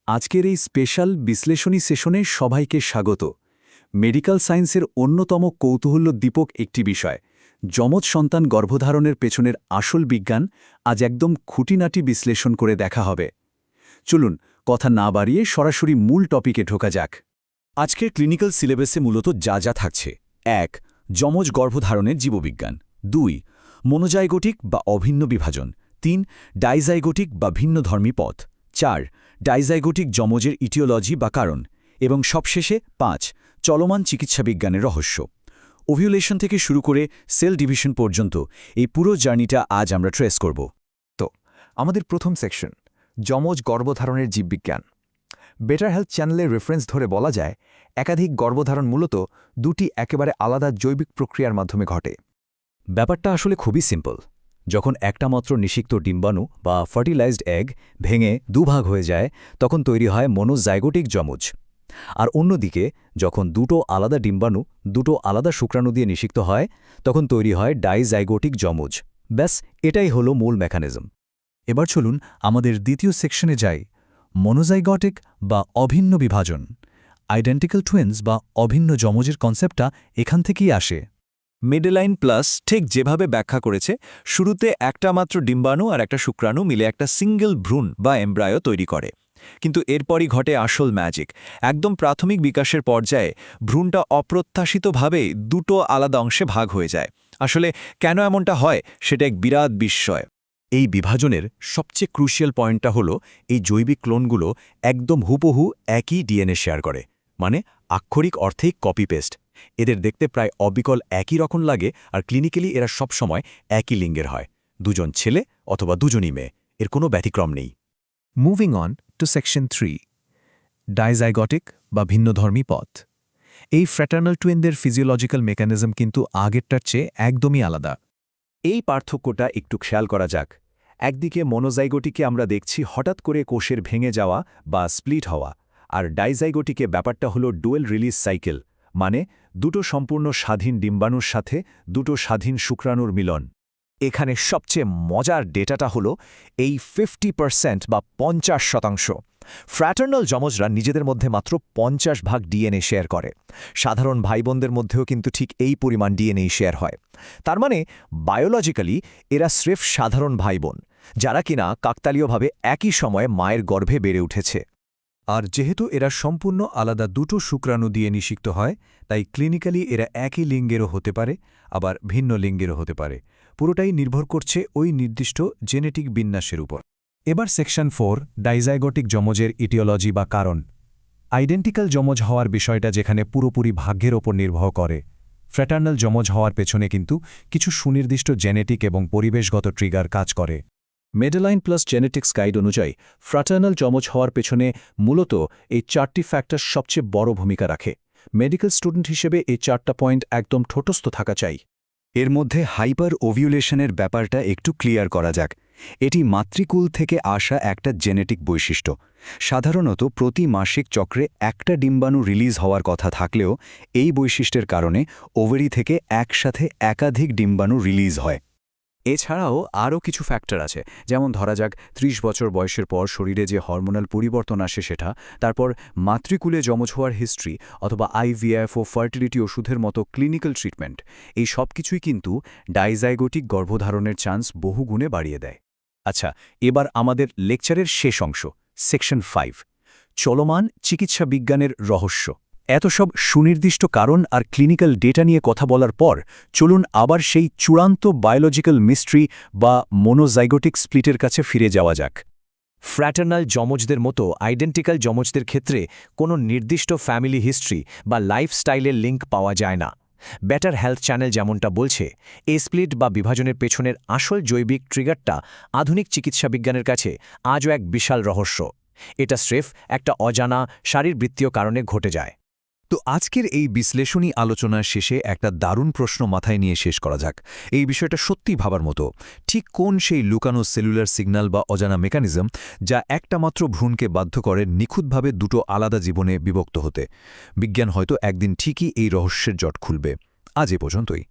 আজকের এই স্পেশাল বিশ্লেষণী সেশনে সবাইকে স্বাগত। মেডিকেল সায়েন্সের অন্যতম কৌতূহলোদ্দীপক একটি বিষয়, যমজ সন্তান গর্ভধারণের পেছনের আসল বিজ্ঞান আজ একদম খুঁটিনাটি বিশ্লেষণ করে দেখা হবে। চলুন কথা না বাড়িয়ে সরাসরি মূল টপিকে ঢোকা যাক। আজকের ক্লিনিক্যাল সিলেবাসে মূলত যা থাকছে: ১. যমজ গর্ভধারণের জীববিজ্ঞান, ২. মনোজাইগোটিক বা অভিন্ন বিভাজন, ৩. ডাইজাইগোটিক বা ভিন্নধর্মী পথ, ৪. ডাইজাইগোটিক যমজের ইটিওলজি বা কারণ, এবং সবশেষে ৫. চলমান চিকিৎসাবিজ্ঞানের রহস্য। ওভিউলেশন থেকে শুরু করে সেল ডিভিশন পর্যন্ত এই পুরো জার্নিটা আজ আমরা ট্রেস করব। তো আমাদের প্রথম সেকশন, যমজ গর্ভধারণের জীববিজ্ঞান। বেটার হেলথ চ্যানেলের রেফারেন্স ধরে বলা যায়, একাধিক গর্ভধারণ মূলত দুটি একেবারে আলাদা জৈবিক প্রক্রিয়ার মাধ্যমে ঘটে। ব্যাপারটা আসলে খুবই সিম্পল। যখন একটা মাত্র নিষিক্ত ডিম্বাণু বা ফার্টিলাইজড এগ ভেঙে দুভাগ হয়ে যায়, তখন তৈরি হয় মনোজাইগোটিক যমজ। আর অন্যদিকে যখন দুটো আলাদা ডিম্বাণু দুটো আলাদা শুক্রাণু দিয়ে নিষিক্ত হয়, তখন তৈরি হয় ডাইজাইগোটিক যমজ। ব্যাস, এটাই হলো মূল মেকানিজম। এবার চলুন আমাদের দ্বিতীয় সেকশনে যাই, মনোজাইগটিক বা অভিন্ন বিভাজন। আইডেন্টিক্যাল টুইন্স বা অভিন্ন যমজের কনসেপ্টটা এখান থেকেই আসে। মেডেলাইন প্লাস ঠিক যেভাবে ব্যাখ্যা করেছে, শুরুতে একটা মাত্র ডিম্বাণু আর একটা শুক্রাণু মিলে একটা সিঙ্গেল ভ্রূণ বা এমব্রায়ো তৈরি করে। কিন্তু এরপরই ঘটে আসল ম্যাজিক। একদম প্রাথমিক বিকাশের পর্যায়ে ভ্রূণটা অপ্রত্যাশিতভাবে দুটো আলাদা অংশে ভাগ হয়ে যায়। আসলে কেন এমনটা হয় সেটা এক বিরাট বিস্ময়। এই বিভাজনের সবচেয়ে ক্রুশিয়াল পয়েন্টটা হলো, এই জৈবিক ক্লোনগুলো একদম হুবহু একই ডিএনএ শেয়ার করে, মানে আক্ষরিক অর্থেই কপি পেস্ট। এদের দেখতে প্রায় অবিকল একই রকম লাগে, আর ক্লিনিক্যালি এরা সবসময় একই লিঙ্গের হয়, দুজন ছেলে অথবা দুজনই মেয়ে, এর কোনো ব্যতিক্রম নেই। মুভিং অন টু সেকশন 3, ডাইজাইগটিক বা ভিন্নধর্মী পথ। এই ফ্র্যাটার্নাল টুইনদের ফিজিওলজিক্যাল মেকানিজম কিন্তু আগেরটার চেয়ে একদমই আলাদা। এই পার্থক্যটা একটু খেয়াল করা যাক। একদিকে মনোজাইগোটিকে আমরা দেখছি হঠাৎ করে কোষের ভেঙে যাওয়া বা স্প্লিট হওয়া, আর ডাইজাইগোটিকে ব্যাপারটা হলো ডুয়েল রিলিজ সাইকেল, মানে দুটো সম্পূর্ণ স্বাধীন ডিম্বাণুর সাথে দুটো স্বাধীন শুক্রাণুর মিলন। এখানে সবচেয়ে মজার ডেটাটা হলো এই 50% বা 50%। ফ্র্যাটার্নাল যমজরা নিজেদের মধ্যে মাত্র 50 ভাগ ডিএনএ শেয়ার করে। সাধারণ ভাইবোনদের মধ্যেও কিন্তু ঠিক এই পরিমাণ ডিএনএ শেয়ার হয়। তার মানে বায়োলজিক্যালি এরা স্রেফ সাধারণ ভাইবোন, যারা কিনা কাকতালীয়ভাবে একই সময়ে মায়ের গর্ভে বেড়ে উঠেছে। আর যেহেতু এরা সম্পূর্ণ আলাদা দুটো শুক্রাণু দিয়ে নিষিক্ত হয়, তাই ক্লিনিক্যালি এরা একই লিঙ্গেরও হতে পারে, আবার ভিন্ন লিঙ্গেরও হতে পারে। পুরোটাই নির্ভর করছে ওই নির্দিষ্ট জেনেটিক বিন্যাসের উপর। এবার সেকশন 4, ডাইজাইগটিক যমজের ইটিওলজি বা কারণ। আইডেন্টিক্যাল যমজ হওয়ার বিষয়টা যেখানে পুরোপুরি ভাগ্যের ওপর নির্ভর করে, ফ্র্যাটার্নাল যমজ হওয়ার পেছনে কিন্তু কিছু সুনির্দিষ্ট জেনেটিক এবং পরিবেশগত ট্রিগার কাজ করে। মেডেলাইন প্লাস জেনেটিক্স গাইড অনুযায়ী ফ্র্যাটার্নাল যমজ হওয়ার পেছনে মূলত এই 4টি ফ্যাক্টর সবচেয়ে বড় ভূমিকা রাখে। মেডিকেল স্টুডেন্ট হিসেবে এই 4টা পয়েন্ট একদম ঠোঁটস্থ থাকা চাই। এর মধ্যে হাইপার ওভিউলেশনের ব্যাপারটা একটু ক্লিয়ার করা যাক। এটি মাতৃকুল থেকে আসা একটা জেনেটিক বৈশিষ্ট্য। সাধারণত প্রতি মাসিক চক্রে একটা ডিম্বাণু রিলিজ হওয়ার কথা থাকলেও এই বৈশিষ্ট্যের কারণে ওভারি থেকে একসাথে একাধিক ডিম্বাণু রিলিজ হয়। এছাড়াও আরও কিছু ফ্যাক্টর আছে, যেমন ধরা যাক 30 বছর বয়সের পর শরীরে যে হরমোনাল পরিবর্তন আসে সেটা, তারপর মাতৃকুলে যমজ হওয়ার হিস্ট্রি, অথবা আইভিএফ ও ফার্টিলিটি ওষুধের মতো ক্লিনিক্যাল ট্রিটমেন্ট। এই সব কিছুই কিন্তু ডাইজাইগোটিক গর্ভধারণের চান্স বহুগুণে বাড়িয়ে দেয়। আচ্ছা, এবার আমাদের লেকচারের শেষ অংশ, সেকশন 5, চলমান চিকিৎসা বিজ্ঞানের রহস্য। এত সব সুনির্দিষ্ট কারণ আর ক্লিনিক্যাল ডেটা নিয়ে কথা বলার পর চলুন আবার সেই চূড়ান্ত বায়োলজিক্যাল মিস্ট্রি বা মনোজাইগোটিক স্প্লিটের কাছে ফিরে যাওয়া যাক। ফ্র্যাটার্নাল যমজদের মতো আইডেন্টিক্যাল যমজদের ক্ষেত্রে কোনো নির্দিষ্ট ফ্যামিলি হিস্ট্রি বা লাইফস্টাইলের লিঙ্ক পাওয়া যায় না। বেটার হেলথ চ্যানেল যেমনটা বলছে, এই স্প্লিট বা বিভাজনের পেছনের আসল জৈবিক ট্রিগারটা আধুনিক চিকিৎসাবিজ্ঞানের কাছে আজও এক বিশাল রহস্য। এটা স্রেফ একটা অজানা শারীরবৃত্তীয় কারণে ঘটে যায়। তো আজকের এই বিশ্লেষণী আলোচনার শেষে একটা দারুণ প্রশ্ন মাথায় নিয়ে শেষ করা যাক। এই বিষয়টা সত্যিই ভাবার মতো। ঠিক কোন সেই লুকানো সেলুলার সিগন্যাল বা অজানা মেকানিজম যা একটা মাত্র ভ্রূণকে বাধ্য করে নিখুঁতভাবে দুটো আলাদা জীবনে বিভক্ত হতে? বিজ্ঞান হয়তো একদিন ঠিকই এই রহস্যের জট খুলবে। আজ এ পর্যন্তই।